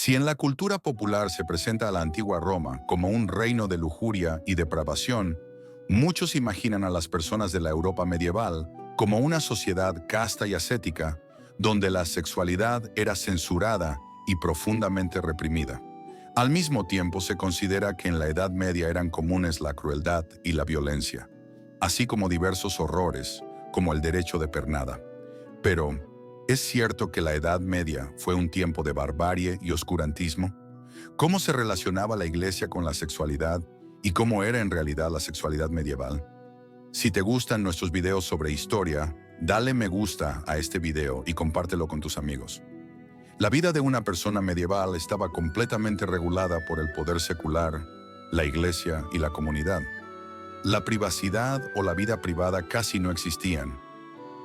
Si en la cultura popular se presenta a la antigua Roma como un reino de lujuria y depravación, muchos imaginan a las personas de la Europa medieval como una sociedad casta y ascética, donde la sexualidad era censurada y profundamente reprimida. Al mismo tiempo, se considera que en la Edad Media eran comunes la crueldad y la violencia, así como diversos horrores, como el derecho de pernada. Pero, ¿es cierto que la Edad Media fue un tiempo de barbarie y oscurantismo? ¿Cómo se relacionaba la Iglesia con la sexualidad y cómo era en realidad la sexualidad medieval? Si te gustan nuestros videos sobre historia, dale me gusta a este video y compártelo con tus amigos. La vida de una persona medieval estaba completamente regulada por el poder secular, la Iglesia y la comunidad. La privacidad o la vida privada casi no existían.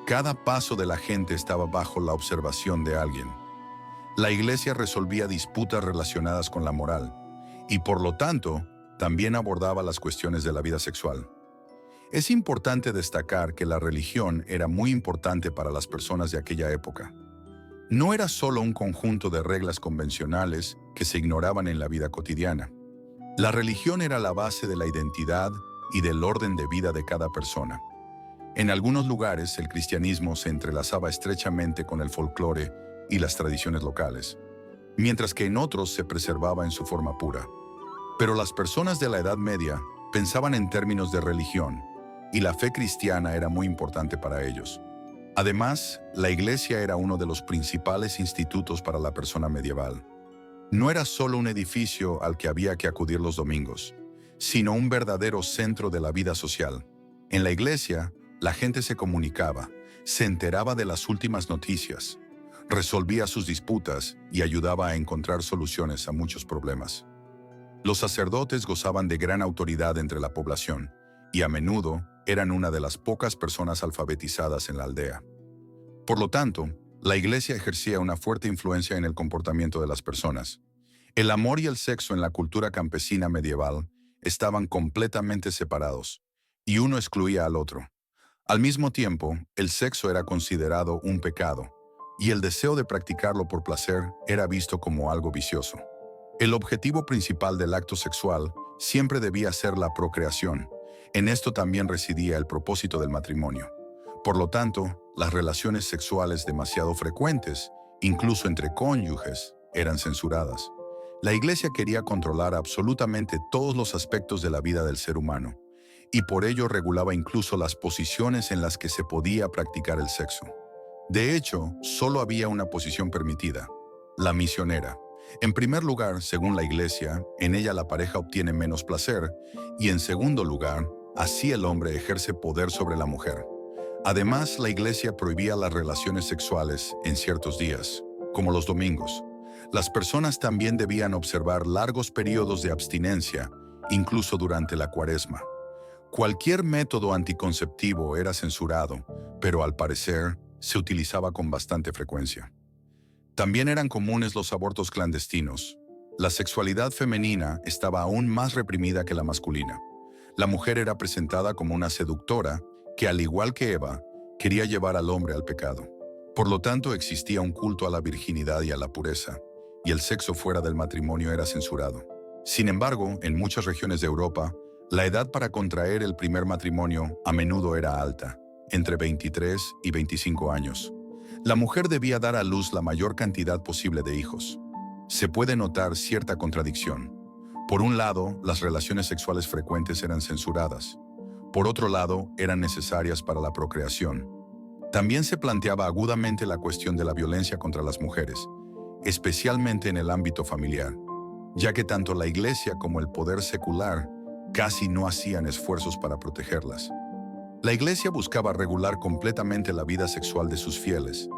Cada paso de la gente estaba bajo la observación de alguien. La Iglesia resolvía disputas relacionadas con la moral y, por lo tanto, también abordaba las cuestiones de la vida sexual. Es importante destacar que la religión era muy importante para las personas de aquella época. No era solo un conjunto de reglas convencionales que se ignoraban en la vida cotidiana. La religión era la base de la identidad y del orden de vida de cada persona. En algunos lugares, el cristianismo se entrelazaba estrechamente con el folclore y las tradiciones locales, mientras que en otros se preservaba en su forma pura. Pero las personas de la Edad Media pensaban en términos de religión, y la fe cristiana era muy importante para ellos. Además, la Iglesia era uno de los principales institutos para la persona medieval. No era solo un edificio al que había que acudir los domingos, sino un verdadero centro de la vida social. En la Iglesia, la gente se comunicaba, se enteraba de las últimas noticias, resolvía sus disputas y ayudaba a encontrar soluciones a muchos problemas. Los sacerdotes gozaban de gran autoridad entre la población y a menudo eran una de las pocas personas alfabetizadas en la aldea. Por lo tanto, la Iglesia ejercía una fuerte influencia en el comportamiento de las personas. El amor y el sexo en la cultura campesina medieval estaban completamente separados, y uno excluía al otro. Al mismo tiempo, el sexo era considerado un pecado, y el deseo de practicarlo por placer era visto como algo vicioso. El objetivo principal del acto sexual siempre debía ser la procreación. En esto también residía el propósito del matrimonio. Por lo tanto, las relaciones sexuales demasiado frecuentes, incluso entre cónyuges, eran censuradas. La Iglesia quería controlar absolutamente todos los aspectos de la vida del ser humano, y por ello regulaba incluso las posiciones en las que se podía practicar el sexo. De hecho, solo había una posición permitida: la misionera. En primer lugar, según la Iglesia, en ella la pareja obtiene menos placer, y en segundo lugar, así el hombre ejerce poder sobre la mujer. Además, la Iglesia prohibía las relaciones sexuales en ciertos días, como los domingos. Las personas también debían observar largos periodos de abstinencia, incluso durante la Cuaresma. Cualquier método anticonceptivo era censurado, pero al parecer se utilizaba con bastante frecuencia. También eran comunes los abortos clandestinos. La sexualidad femenina estaba aún más reprimida que la masculina. La mujer era presentada como una seductora que, al igual que Eva, quería llevar al hombre al pecado. Por lo tanto, existía un culto a la virginidad y a la pureza, y el sexo fuera del matrimonio era censurado. Sin embargo, en muchas regiones de Europa, la edad para contraer el primer matrimonio a menudo era alta, entre 23 y 25 años. La mujer debía dar a luz la mayor cantidad posible de hijos. Se puede notar cierta contradicción. Por un lado, las relaciones sexuales frecuentes eran censuradas. Por otro lado, eran necesarias para la procreación. También se planteaba agudamente la cuestión de la violencia contra las mujeres, especialmente en el ámbito familiar, ya que tanto la Iglesia como el poder secular casi no hacían esfuerzos para protegerlas. La Iglesia buscaba regular completamente la vida sexual de sus fieles,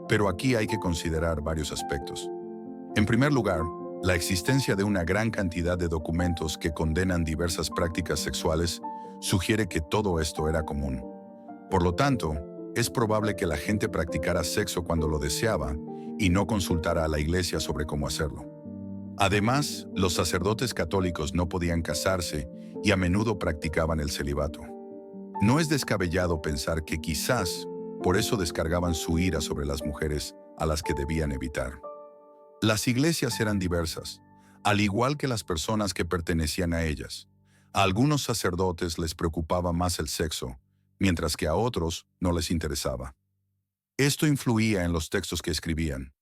pero aquí hay que considerar varios aspectos. En primer lugar, la existencia de una gran cantidad de documentos que condenan diversas prácticas sexuales sugiere que todo esto era común. Por lo tanto, es probable que la gente practicara sexo cuando lo deseaba y no consultara a la Iglesia sobre cómo hacerlo. Además, los sacerdotes católicos no podían casarse y a menudo practicaban el celibato. No es descabellado pensar que quizás por eso descargaban su ira sobre las mujeres a las que debían evitar. Las iglesias eran diversas, al igual que las personas que pertenecían a ellas. A algunos sacerdotes les preocupaba más el sexo, mientras que a otros no les interesaba. Esto influía en los textos que escribían.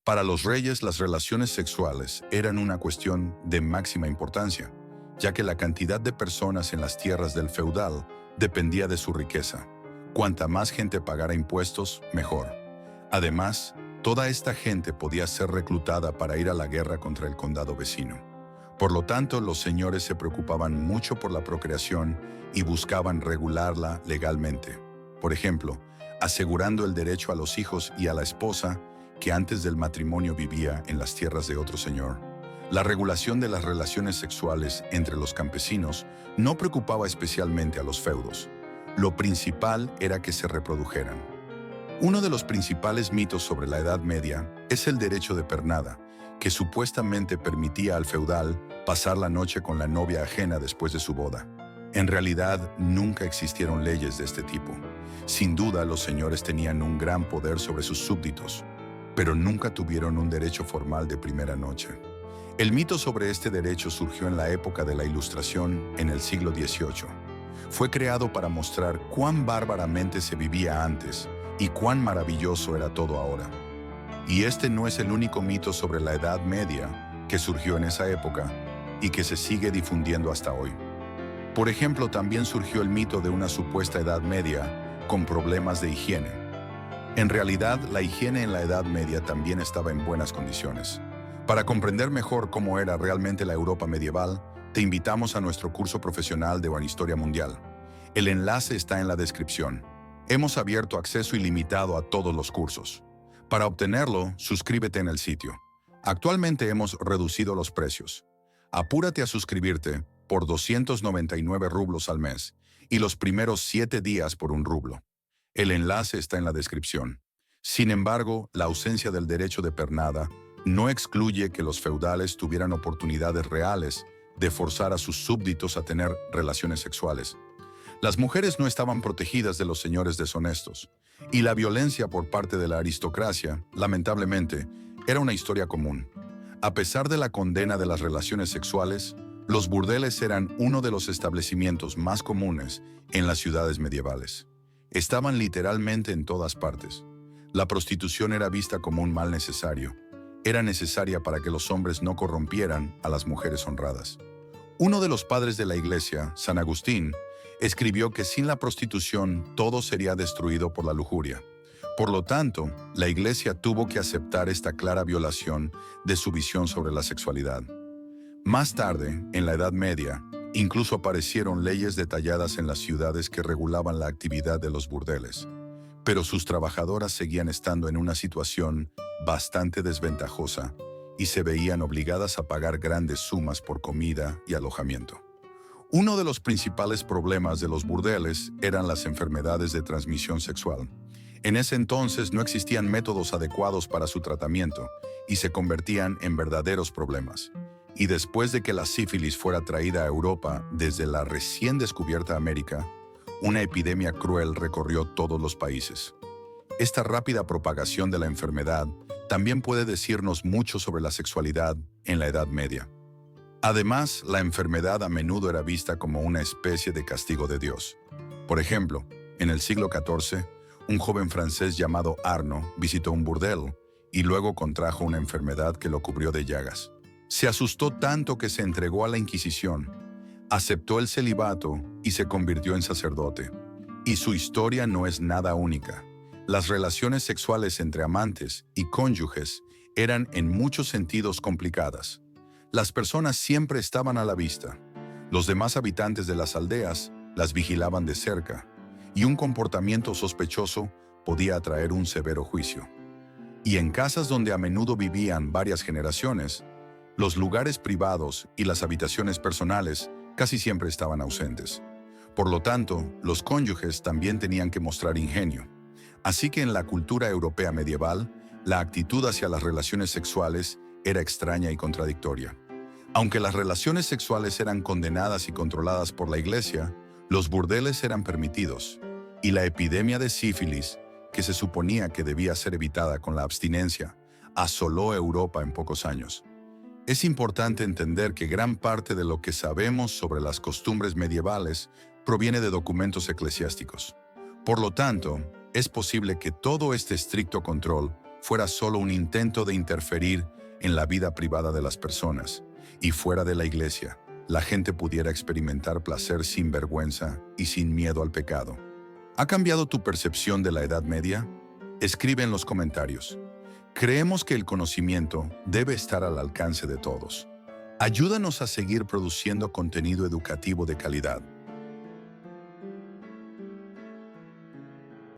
Para los reyes, las relaciones sexuales eran una cuestión de máxima importancia, ya que la cantidad de personas en las tierras del feudal dependía de su riqueza. Cuanta más gente pagara impuestos, mejor. Además, toda esta gente podía ser reclutada para ir a la guerra contra el condado vecino. Por lo tanto, los señores se preocupaban mucho por la procreación y buscaban regularla legalmente. Por ejemplo, asegurando el derecho a los hijos y a la esposa que antes del matrimonio vivía en las tierras de otro señor. La regulación de las relaciones sexuales entre los campesinos no preocupaba especialmente a los feudos. Lo principal era que se reprodujeran. Uno de los principales mitos sobre la Edad Media es el derecho de pernada, que supuestamente permitía al feudal pasar la noche con la novia ajena después de su boda. En realidad, nunca existieron leyes de este tipo. Sin duda, los señores tenían un gran poder sobre sus súbditos, pero nunca tuvieron un derecho formal de primera noche. El mito sobre este derecho surgió en la época de la Ilustración en el siglo XVIII. Fue creado para mostrar cuán bárbaramente se vivía antes y cuán maravilloso era todo ahora. Y este no es el único mito sobre la Edad Media que surgió en esa época y que se sigue difundiendo hasta hoy. Por ejemplo, también surgió el mito de una supuesta Edad Media con problemas de higiene. En realidad, la higiene en la Edad Media también estaba en buenas condiciones. Para comprender mejor cómo era realmente la Europa medieval, te invitamos a nuestro curso profesional de Historia Mundial. El enlace está en la descripción. Hemos abierto acceso ilimitado a todos los cursos. Para obtenerlo, suscríbete en el sitio. Actualmente hemos reducido los precios. Apúrate a suscribirte por 299 rublos al mes y los primeros 7 días por 1 rublo. El enlace está en la descripción. Sin embargo, la ausencia del derecho de pernada no excluye que los feudales tuvieran oportunidades reales de forzar a sus súbditos a tener relaciones sexuales. Las mujeres no estaban protegidas de los señores deshonestos, y la violencia por parte de la aristocracia, lamentablemente, era una historia común. A pesar de la condena de las relaciones sexuales, los burdeles eran uno de los establecimientos más comunes en las ciudades medievales. Estaban literalmente en todas partes. La prostitución era vista como un mal necesario. Era necesaria para que los hombres no corrompieran a las mujeres honradas. Uno de los padres de la Iglesia, San Agustín, escribió que sin la prostitución todo sería destruido por la lujuria. Por lo tanto, la Iglesia tuvo que aceptar esta clara violación de su visión sobre la sexualidad. Más tarde, en la Edad Media, incluso aparecieron leyes detalladas en las ciudades que regulaban la actividad de los burdeles, pero sus trabajadoras seguían estando en una situación bastante desventajosa y se veían obligadas a pagar grandes sumas por comida y alojamiento. Uno de los principales problemas de los burdeles eran las enfermedades de transmisión sexual. En ese entonces no existían métodos adecuados para su tratamiento y se convertían en verdaderos problemas. Y después de que la sífilis fuera traída a Europa desde la recién descubierta América, una epidemia cruel recorrió todos los países. Esta rápida propagación de la enfermedad también puede decirnos mucho sobre la sexualidad en la Edad Media. Además, la enfermedad a menudo era vista como una especie de castigo de Dios. Por ejemplo, en el siglo XIV, un joven francés llamado Arnaud visitó un burdel y luego contrajo una enfermedad que lo cubrió de llagas. Se asustó tanto que se entregó a la Inquisición, aceptó el celibato y se convirtió en sacerdote. Y su historia no es nada única. Las relaciones sexuales entre amantes y cónyuges eran en muchos sentidos complicadas. Las personas siempre estaban a la vista. Los demás habitantes de las aldeas las vigilaban de cerca, y un comportamiento sospechoso podía atraer un severo juicio. Y en casas donde a menudo vivían varias generaciones, los lugares privados y las habitaciones personales casi siempre estaban ausentes. Por lo tanto, los cónyuges también tenían que mostrar ingenio. Así que en la cultura europea medieval, la actitud hacia las relaciones sexuales era extraña y contradictoria. Aunque las relaciones sexuales eran condenadas y controladas por la Iglesia, los burdeles eran permitidos, y la epidemia de sífilis, que se suponía que debía ser evitada con la abstinencia, asoló Europa en pocos años. Es importante entender que gran parte de lo que sabemos sobre las costumbres medievales proviene de documentos eclesiásticos. Por lo tanto, es posible que todo este estricto control fuera solo un intento de interferir en la vida privada de las personas, y fuera de la iglesia, la gente pudiera experimentar placer sin vergüenza y sin miedo al pecado. ¿Ha cambiado tu percepción de la Edad Media? Escribe en los comentarios. Creemos que el conocimiento debe estar al alcance de todos. Ayúdanos a seguir produciendo contenido educativo de calidad.